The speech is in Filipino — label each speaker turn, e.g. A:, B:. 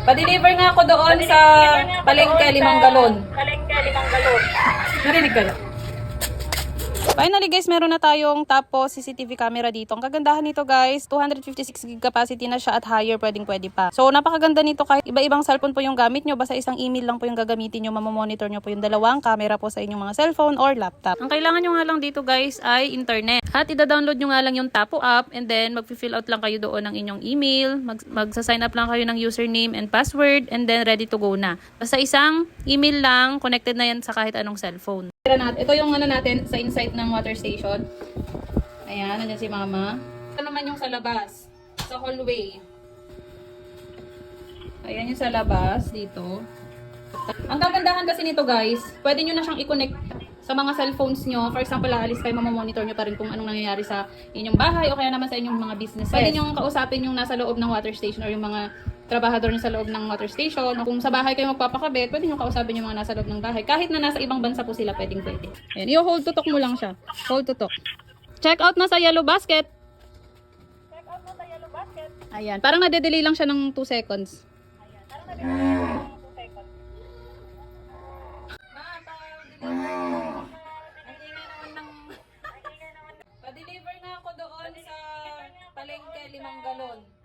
A: Pa-deliver nga ako doon sa Palengke, 5 galon. Narinig kayo? Finally guys, meron na tayong tapos CCTV camera dito. Ang kagandahan nito guys, 256 GB capacity na siya at higher, pwede pa. So napakaganda nito, kahit iba-ibang cellphone po yung gamit nyo, basta isang email lang po yung gagamitin nyo, mamamonitor nyo po yung dalawang camera po sa inyong mga cellphone or laptop. Ang kailangan nyo nga lang dito guys ay internet. At ida-download nyo nga lang yung Tapo app and then mag-fill out lang kayo doon ng inyong email, magsa-sign up lang kayo ng username and password and then ready to go na. Basta isang email lang, connected na yan sa kahit anong cellphone. Ito yung ano natin sa inside ng water station. Ayan, nandiyan si mama. Ito naman yung sa labas, sa hallway. Ayan yung sa labas, dito. Ang kagandahan kasi nito guys, pwede nyo na siyang i-connect sa mga cellphones nyo. For example, aalis kayo, mamamonitor nyo pa rin kung anong nangyayari sa inyong bahay o kaya naman sa inyong mga business. Pwede nyo kausapin yung nasa loob ng water station or yung mga trabahador nyo sa loob ng water station. O kung sa bahay kayo magpapakabit, pwede nyo kausapin yung mga nasa loob ng bahay. Kahit na nasa ibang bansa po sila, pwede. Ayan, i-hold to talk mo lang siya. Hold to talk. Check out na sa yellow basket. Ayan, parang nade-delay lang siya ng 2 seconds. Pa-deliver nga ako doon sa Palengke, 5 galon.